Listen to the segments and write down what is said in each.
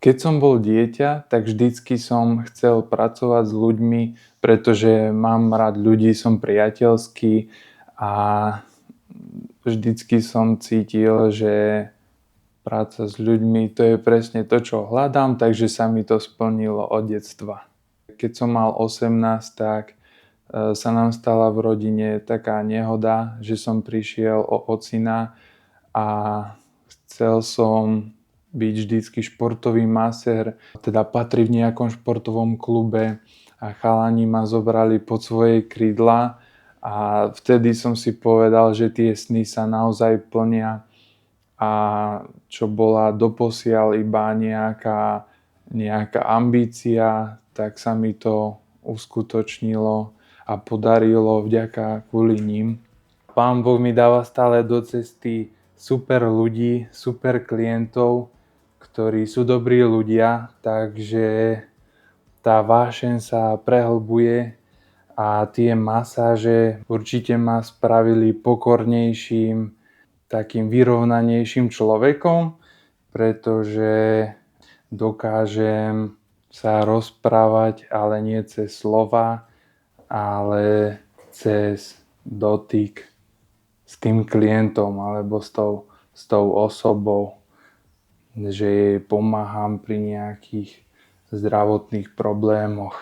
Keď som bol dieťa, tak vždycky som chcel pracovať s ľuďmi, pretože mám rád ľudí, som priateľský a vždycky som cítil, že práca s ľuďmi to je presne to, čo hľadám, takže sa mi to splnilo od detstva. Keď som mal 18, tak sa nám stala v rodine taká nehoda, že som prišiel o ocina a chcel som byť vždycky športový masér, teda patriť v nejakom športovom klube a chalani ma zobrali pod svoje krídla a vtedy som si povedal, že tie sny sa naozaj plnia a čo bola doposiaľ iba nejaká ambícia, tak sa mi to uskutočnilo a podarilo vďaka kvôli ním. Pán Boh mi dáva stále do cesty super ľudí, super klientov, ktorí sú dobrí ľudia, takže tá vášeň sa prehlbuje a tie masáže určite ma spravili pokornejším, takým vyrovnanejším človekom, pretože dokážem sa rozprávať, ale nie cez slova, ale cez dotyk s tým klientom alebo s tou osobou, že jej pomáham pri nejakých zdravotných problémoch.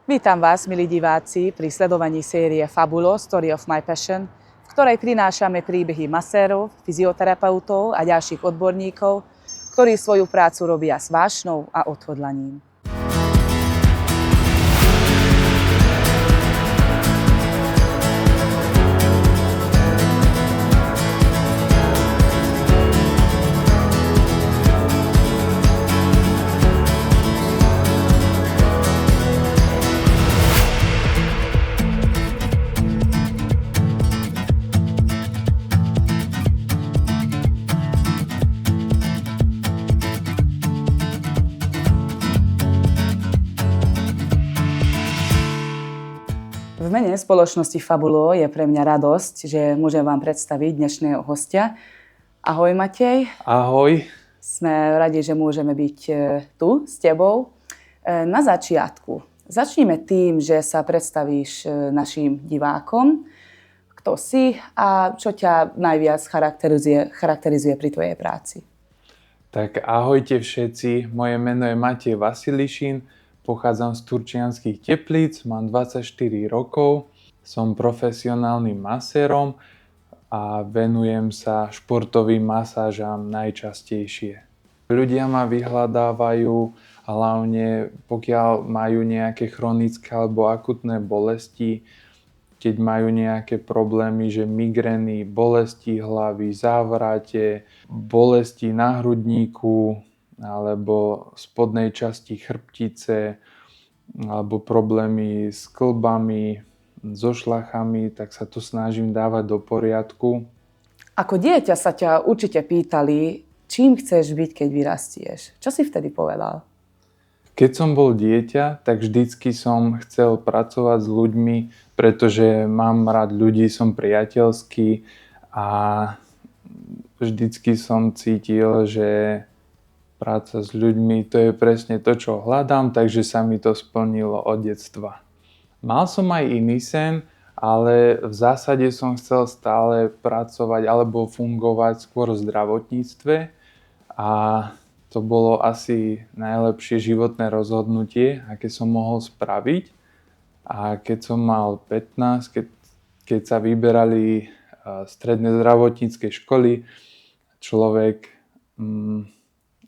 Vítam vás, milí diváci, pri sledovaní série Fabulo Story of My Passion, v ktorej prinášame príbehy masérov, fyzioterapeutov a ďalších odborníkov, ktorí svoju prácu robia s vášňou a odhodlaním. V mene spoločnosti Fabulo je pre mňa radosť, že môžem vám predstaviť dnešného hostia. Ahoj Matej. Ahoj. Sme radi, že môžeme byť tu s tebou. Na začiatku začneme tým, že sa predstavíš našim divákom, kto si a čo ťa najviac charakterizuje pri tvojej práci. Tak ahojte všetci, moje meno je Matej Vasilišin. Pochádzam z Turčianskych Teplíc, mám 24 rokov, som profesionálnym masérom a venujem sa športovým masážam najčastejšie. Ľudia ma vyhľadávajú hlavne pokiaľ majú nejaké chronické alebo akutné bolesti, keď majú nejaké problémy, že migrény, bolesti hlavy, závrate, bolesti na hrudníku, alebo spodnej časti chrbtice, alebo problémy s kĺbami, so šlachami, tak sa to snažím dávať do poriadku. Ako dieťa sa ťa určite pýtali, čím chceš byť, keď vyrastieš. Čo si vtedy povedal? Keď som bol dieťa, tak vždycky som chcel pracovať s ľuďmi, pretože mám rád ľudí, som priateľský a vždycky som cítil, že práca s ľuďmi, to je presne to, čo hľadám, takže sa mi to splnilo od detstva. Mal som aj iný sen, ale v zásade som chcel stále pracovať alebo fungovať skôr v zdravotníctve a to bolo asi najlepšie životné rozhodnutie, aké som mohol spraviť. A keď som mal 15, keď sa vyberali stredné zdravotnícke školy, človek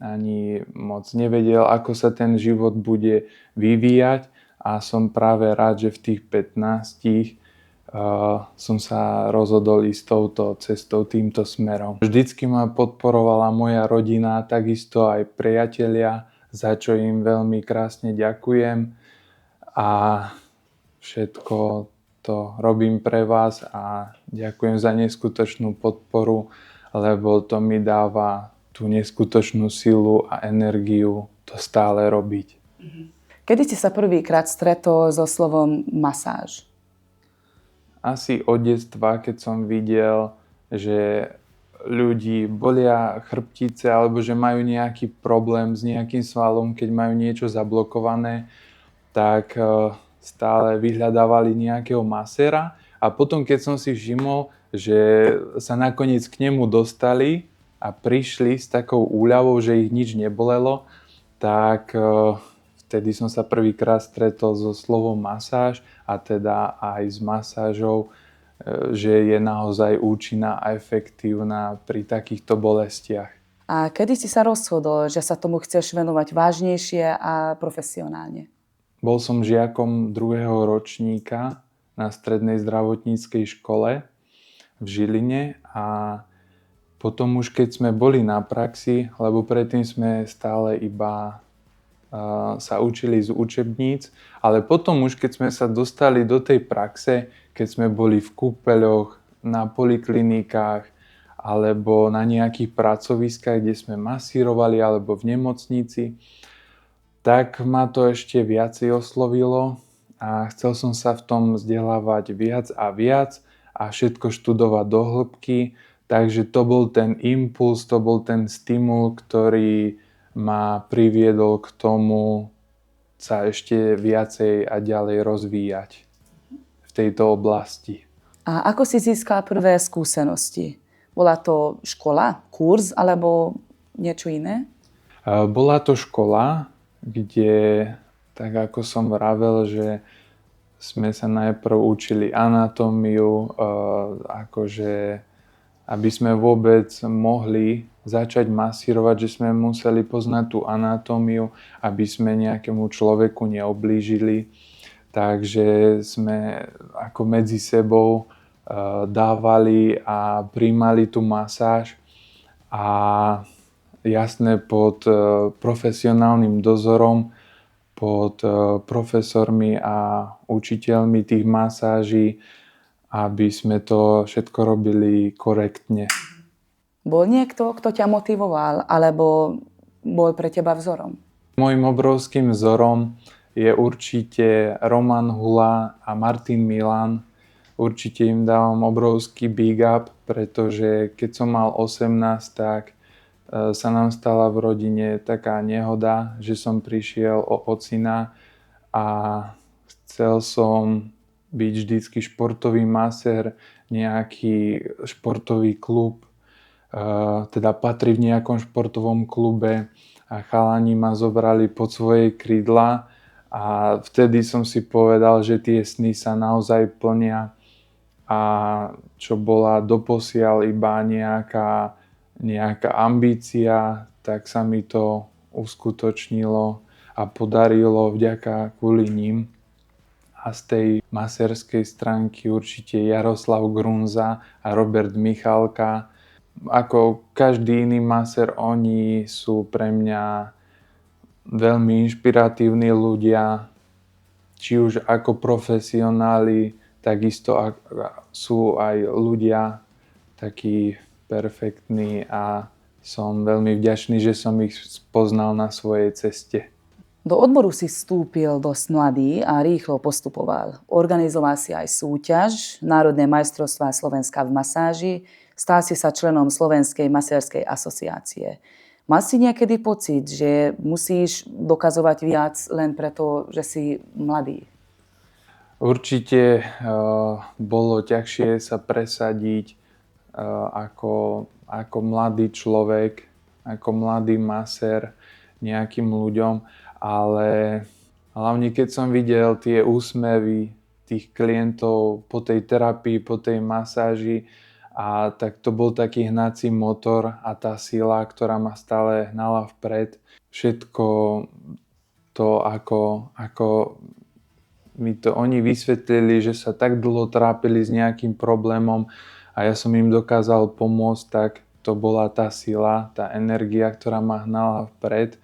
ani moc nevedel, ako sa ten život bude vyvíjať a som práve rád, že v tých 15 som sa rozhodol ísť touto cestou, týmto smerom. Vždycky ma podporovala moja rodina, takisto aj priatelia, za čo im veľmi krásne ďakujem a všetko to robím pre vás a ďakujem za neskutočnú podporu, lebo to mi dáva tú neskutočnú silu a energiu to stále robiť. Kedy ste sa prvýkrát stretol so slovom masáž? Asi od detstva, keď som videl, že ľudí bolia chrbtice alebo že majú nejaký problém s nejakým svalom, keď majú niečo zablokované, tak stále vyhľadávali nejakého maséra a potom, keď som si všimol, že sa nakoniec k nemu dostali a prišli s takou úľavou, že ich nič nebolelo, tak vtedy som sa prvýkrát stretol so slovom masáž a teda aj s masážou, že je naozaj účinná a efektívna pri takýchto bolestiach. A kedy si sa rozhodol, že sa tomu chceš venovať vážnejšie a profesionálne? Bol som žiakom 2. ročníka na strednej zdravotníckej škole v Žiline a potom už keď sme boli na praxi, lebo predtým sme stále iba sa učili z učebníc, ale potom už keď sme sa dostali do tej praxe, keď sme boli v kúpeľoch, na poliklinikách alebo na nejakých pracoviskách, kde sme masírovali alebo v nemocnici, tak ma to ešte viacej oslovilo a chcel som sa v tom vzdelávať viac a všetko študovať do hĺbky. Takže to bol ten impuls, to bol ten stimul, ktorý ma priviedol k tomu sa ešte viacej a ďalej rozvíjať v tejto oblasti. A ako si získal prvé skúsenosti? Bola to škola, kurz alebo niečo iné? Bola to škola, kde, tak ako som vravel, že sme sa najprv učili anatómiu, akože aby sme vôbec mohli začať masírovať, že sme museli poznať tú anatómiu, aby sme nejakému človeku neoblížili. Takže sme ako medzi sebou dávali a prijímali tú masáž a jasné pod profesionálnym dozorom, pod profesormi a učiteľmi tých masáží, aby sme to všetko robili korektne. Bol niekto, kto ťa motivoval alebo bol pre teba vzorom? Mojím obrovským vzorom je určite Roman Hula a Martin Milan. Určite im dávam obrovský big up, pretože keď som mal 18, tak sa nám stala v rodine taká nehoda, že som prišiel o ocina a chcel som byť vždycky športový masér, nejaký športový klub, teda patrí v nejakom športovom klube a chalani ma zobrali pod svoje krídla a vtedy som si povedal, že tie sny sa naozaj plnia a čo bola doposiaľ iba nejaká ambícia, tak sa mi to uskutočnilo a podarilo vďaka kvôli ním. A z tej masérskej stránky určite Jaroslav Grunza a Robert Michalka. Ako každý iný masér, oni sú pre mňa veľmi inšpiratívni ľudia, či už ako profesionáli, takisto sú aj ľudia takí perfektní a som veľmi vďačný, že som ich spoznal na svojej ceste. Do odboru si vstúpil dosť mladý a rýchlo postupoval. Organizoval si aj súťaž Národné majstrovstvá Slovenska v masáži, stal si sa členom Slovenskej masérskej asociácie. Mal si niekedy pocit, že musíš dokazovať viac len preto, že si mladý? Určite bolo ťažšie sa presadiť ako mladý človek, ako mladý masér nejakým ľuďom, ale hlavne keď som videl tie úsmevy tých klientov po tej terapii, po tej masáži, a tak to bol taký hnací motor a tá sila, ktorá ma stále hnala vpred. Všetko to, ako mi to oni vysvetlili, že sa tak dlho trápili s nejakým problémom a ja som im dokázal pomôcť, tak to bola tá sila, tá energia, ktorá ma hnala vpred.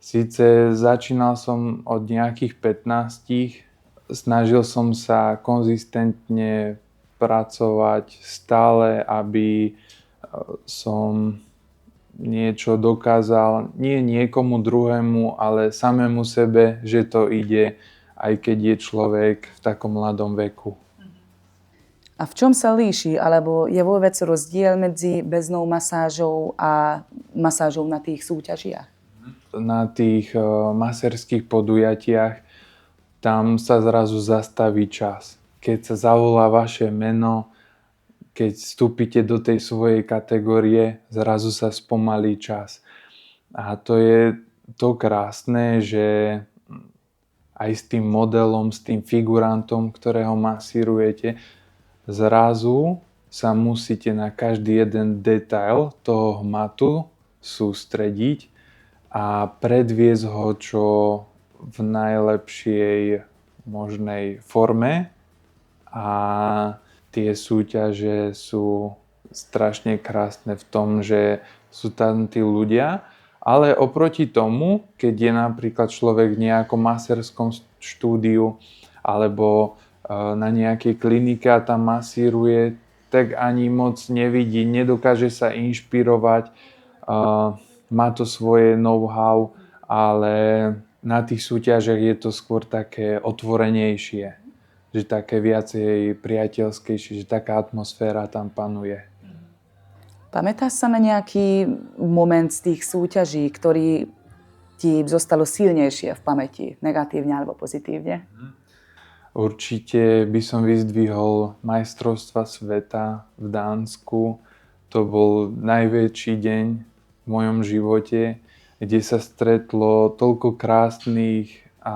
Sice začínal som od nejakých 15, snažil som sa konzistentne pracovať stále, aby som niečo dokázal nie niekomu druhému, ale samému sebe, že to ide, aj keď je človek v takom mladom veku. A v čom sa líši? Alebo je vôbec rozdiel medzi bežnou masážou a masážou na tých súťažiach? Na tých masérských podujatiach tam sa zrazu zastaví čas. Keď sa zavolá vaše meno, keď vstúpite do tej svojej kategórie, zrazu sa spomalí čas. A to je to krásne, že aj s tým modelom, s tým figurantom, ktorého masírujete, zrazu sa musíte na každý jeden detail toho hmatu sústrediť a predviesť ho čo v najlepšej možnej forme. A tie súťaže sú strašne krásne v tom, že sú tam tí ľudia, ale oproti tomu, keď je napríklad človek v nejakom masérskom štúdiu alebo na nejakej klinike a tam masíruje, tak ani moc nevidí, nedokáže sa inšpirovať, má to svoje know-how, ale na tých súťažiach je to skôr také otvorenejšie, že také viacej priateľskejšie, že taká atmosféra tam panuje. Pamätáš sa na nejaký moment z tých súťaží, ktorý ti zostalo silnejšie v pamäti, negatívne alebo pozitívne? Určite by som vyzdvihol majstrovstva sveta v Dánsku. To bol najväčší deň v mojom živote, kde sa stretlo toľko krásnych a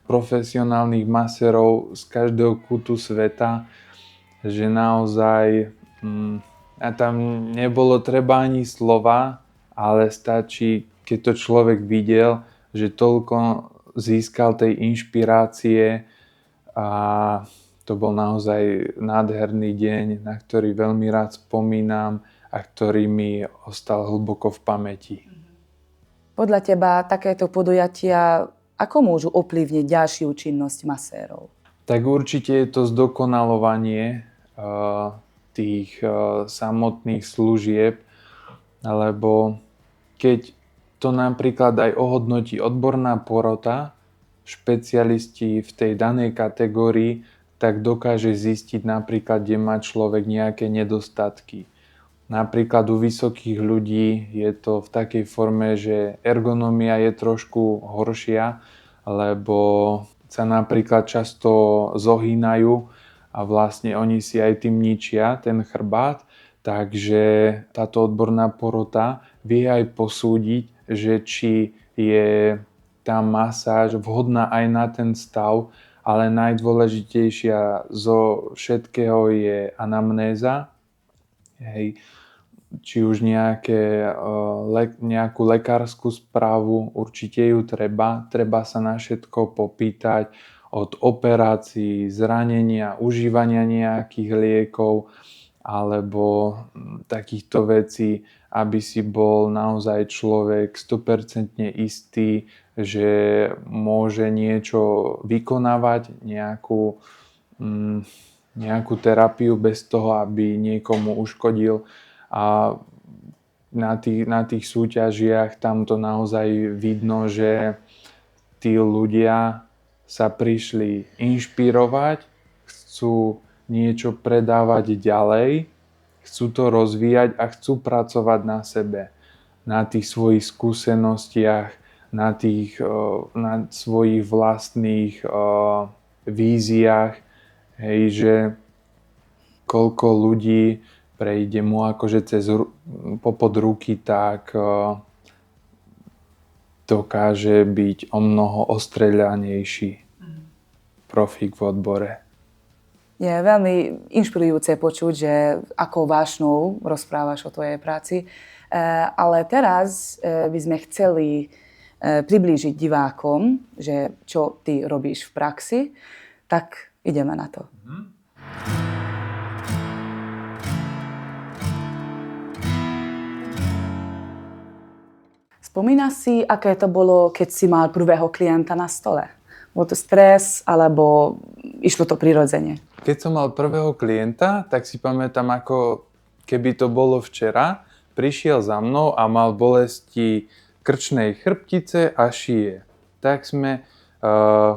profesionálnych masérov z každého kútu sveta, že naozaj a tam nebolo treba ani slova, ale stačí, keď to človek videl, že toľko získal tej inšpirácie. A to bol naozaj nádherný deň, na ktorý veľmi rád spomínam a ktorý mi ostal hlboko v pamäti. Podľa teba takéto podujatia ako môžu ovplyvniť ďalšiu činnosť masérov? Tak určite je to zdokonalovanie tých samotných služieb, lebo keď to napríklad aj ohodnotí odborná porota, špecialisti v tej danej kategórii, tak dokáže zistiť napríklad, kde má človek nejaké nedostatky. Napríklad u vysokých ľudí je to v takej forme, že ergonomia je trošku horšia, lebo sa napríklad často zohýnajú a vlastne oni si aj tým ničia ten chrbát. Takže táto odborná porota vie aj posúdiť, že či je tá masáž vhodná aj na ten stav, ale najdôležitejšia zo všetkého je anamnéza. Hej. Či už nejakú lekárskú správu, určite ju treba sa na všetko popýtať, od operácií, zranenia, užívania nejakých liekov alebo takýchto vecí, aby si bol naozaj človek 100% istý, že môže niečo vykonávať, nejakú terapiu bez toho, aby niekomu uškodil. A na tých súťažiach tam to naozaj vidno, že tí ľudia sa prišli inšpirovať, chcú niečo predávať ďalej, chcú to rozvíjať a chcú pracovať na sebe, na tých svojich skúsenostiach, na svojich vlastných víziách, hej, že koľko ľudí prejde mu akože popod ruky, tak dokáže byť o mnoho ostreľanejší profík v odbore. Je veľmi inšpirujúce počuť, že ako vášnou rozprávaš o tvojej práci. Ale teraz by sme chceli priblížiť divákom, že čo ty robíš v praxi, tak ideme na to. Spomínaš si, aké to bolo, keď si mal prvého klienta na stole? Bol to stres, alebo išlo to prirodzene? Keď som mal prvého klienta, tak si pamätám, ako keby to bolo včera. Prišiel za mnou a mal bolesti krčnej chrbtice a šie. Tak sme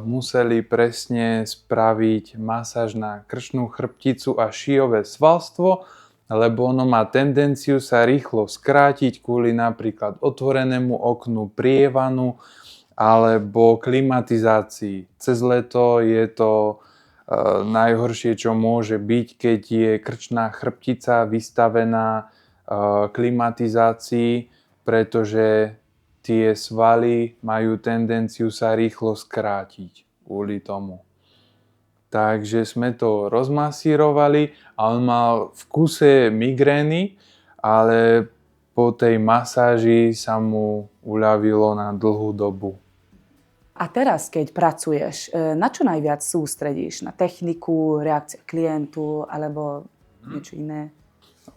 museli presne spraviť masáž na krčnú chrbticu a šíjové svalstvo, lebo ono má tendenciu sa rýchlo skrátiť kvôli napríklad otvorenému oknu, prievanu alebo klimatizácii. Cez leto je to najhoršie, čo môže byť, keď je krčná chrbtica vystavená klimatizácii, pretože tie svaly majú tendenciu sa rýchlo skrátiť kvôli tomu. Takže sme to rozmasírovali a on mal v kuse migrény, ale po tej masáži sa mu uľavilo na dlhú dobu. A teraz, keď pracuješ, na čo najviac sústredíš? Na techniku, reakciu klientu alebo niečo iné?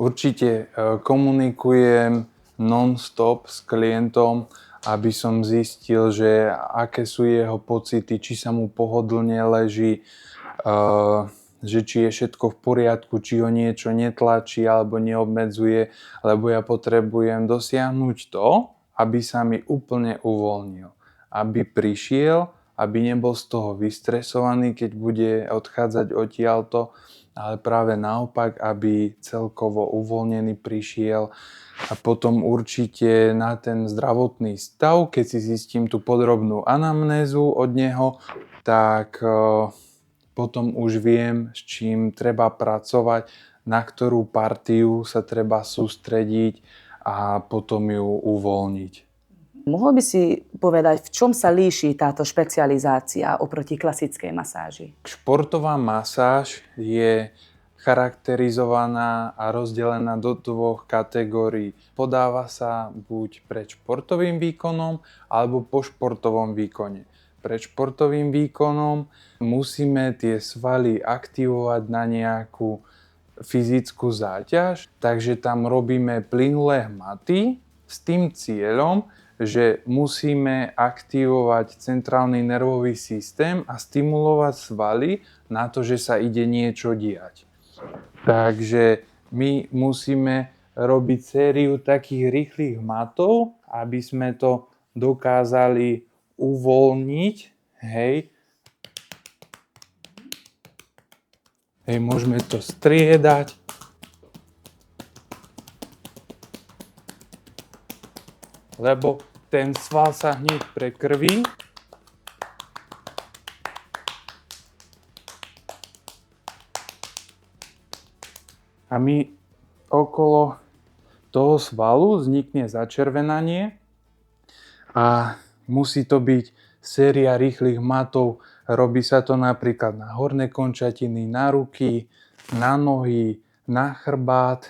Určite komunikujem non-stop s klientom, aby som zistil, že aké sú jeho pocity, či sa mu pohodlne leží, že či je všetko v poriadku, či ho niečo netlačí alebo neobmedzuje, lebo ja potrebujem dosiahnuť to, aby sa mi úplne uvoľnil. Aby prišiel, aby nebol z toho vystresovaný, keď bude odchádzať odtiaľto, ale práve naopak, aby celkovo uvoľnený prišiel. A potom určite na ten zdravotný stav, keď si zistím tú podrobnú anamnézu od neho, tak potom už viem, s čím treba pracovať, na ktorú partiu sa treba sústrediť a potom ju uvoľniť. Mohol by si povedať, v čom sa líši táto špecializácia oproti klasickej masáži? Športová masáž je charakterizovaná a rozdelená do dvoch kategórií. Podáva sa buď pred športovým výkonom alebo po športovom výkone. Pred športovým výkonom musíme tie svaly aktivovať na nejakú fyzickú záťaž, takže tam robíme plynulé hmaty s tým cieľom, že musíme aktivovať centrálny nervový systém a stimulovať svaly na to, že sa ide niečo diať. Takže my musíme robiť sériu takých rýchlych hmatov, aby sme to dokázali uvoľniť. Hej, môžeme to striedať. Lebo ten sval sa hneď prekrví. A my okolo toho svalu vznikne začervenanie a musí to byť séria rýchlych hmatov. Robí sa to napríklad na horné končatiny, na ruky, na nohy, na chrbát.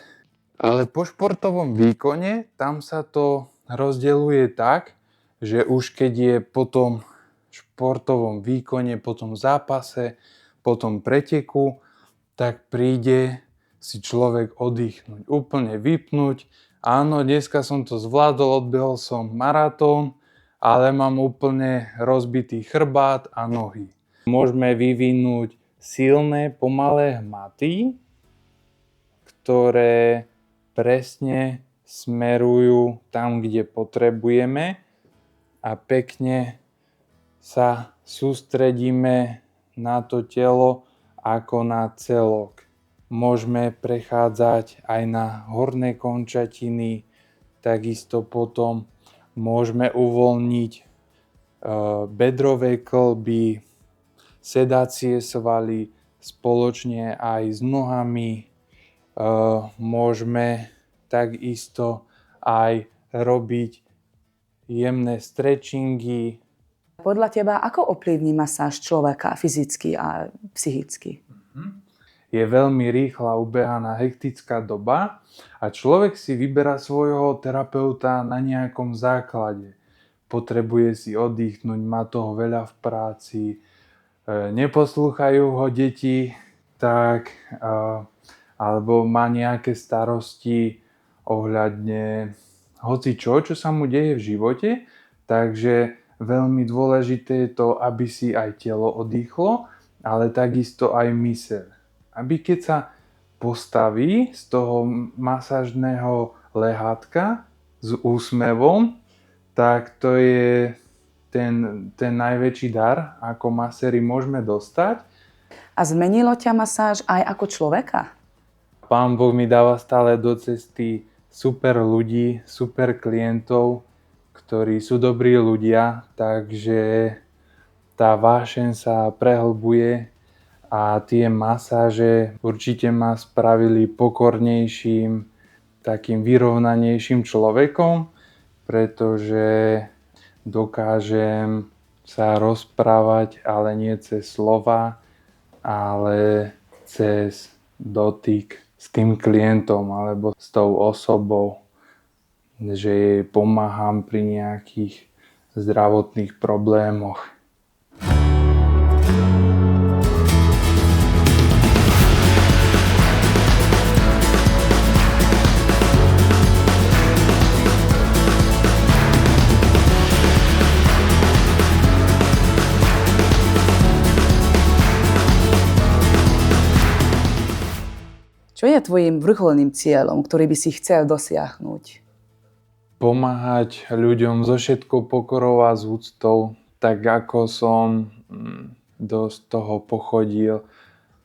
Ale po športovom výkone tam sa to rozdeľuje tak, že už keď je po tom športovom výkone, po tom zápase, po tom preteku, tak príde si človek oddychnúť, úplne vypnúť. Áno, dneska som to zvládol, odbehol som maratón, ale mám úplne rozbitý chrbát a nohy. Môžeme vyvinúť silné, pomalé hmaty, ktoré presne smerujú tam, kde potrebujeme a pekne sa sústredíme na to telo ako na celok. Môžeme prechádzať aj na horné končatiny, takisto potom môžeme uvoľniť bedrové kĺby, sedacie svaly spoločne aj s nohami. Môžeme takisto aj robiť jemné stretchingy. Podľa teba, ako ovplyvní masáž človeka fyzicky a psychicky? Je veľmi rýchla, ubehaná, hektická doba a človek si vyberá svojho terapeuta na nejakom základe. Potrebuje si oddychnúť, má toho veľa v práci, neposlúchajú ho deti, alebo má nejaké starosti ohľadne hocičo, čo sa mu deje v živote, takže veľmi dôležité je to, aby si aj telo oddychlo, ale takisto aj myseľ. Aby keď sa postaví z toho masážneho lehátka s úsmevom, tak to je ten najväčší dar, ako maséri môžeme dostať. A zmenilo ťa masáž aj ako človeka? Pán Boh mi dáva stále do cesty super ľudí, super klientov, ktorí sú dobrí ľudia, takže tá vášeň sa prehlbuje a tie masáže určite ma spravili pokornejším, takým vyrovnanejším človekom, pretože dokážem sa rozprávať, ale nie cez slova, ale cez dotyk s tým klientom alebo s tou osobou, že jej pomáham pri nejakých zdravotných problémoch. Čo je tvojim vrcholným cieľom, ktorý by si chcel dosiahnuť? Pomáhať ľuďom so všetkou pokorou a s úctou, tak ako som do toho pochodil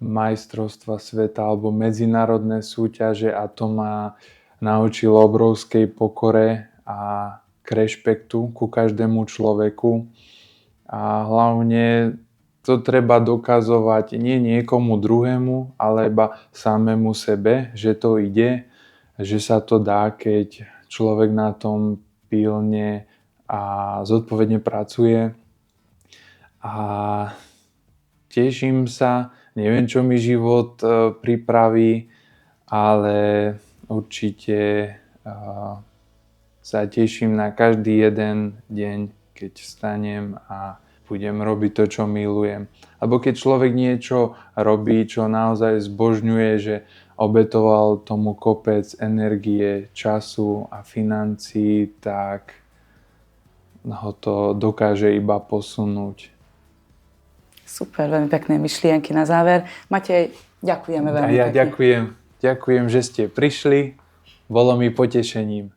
majstrovstva sveta alebo medzinárodné súťaže a to ma naučilo obrovskej pokore a k rešpektu ku každému človeku. A hlavne to treba dokazovať nie niekomu druhému, ale iba samému sebe, že to ide, že sa to dá, keď človek na tom pilne a zodpovedne pracuje. A teším sa, neviem, čo mi život pripraví, ale určite sa teším na každý jeden deň, keď vstanem a budem robiť to, čo milujem. Alebo keď človek niečo robí, čo naozaj zbožňuje, že obetoval tomu kopec energie, času a financií, tak ho to dokáže iba posunúť. Super, veľmi pekné myšlienky na záver. Matej, ďakujeme veľmi pekne. A ja ďakujem, že ste prišli. Bolo mi potešením.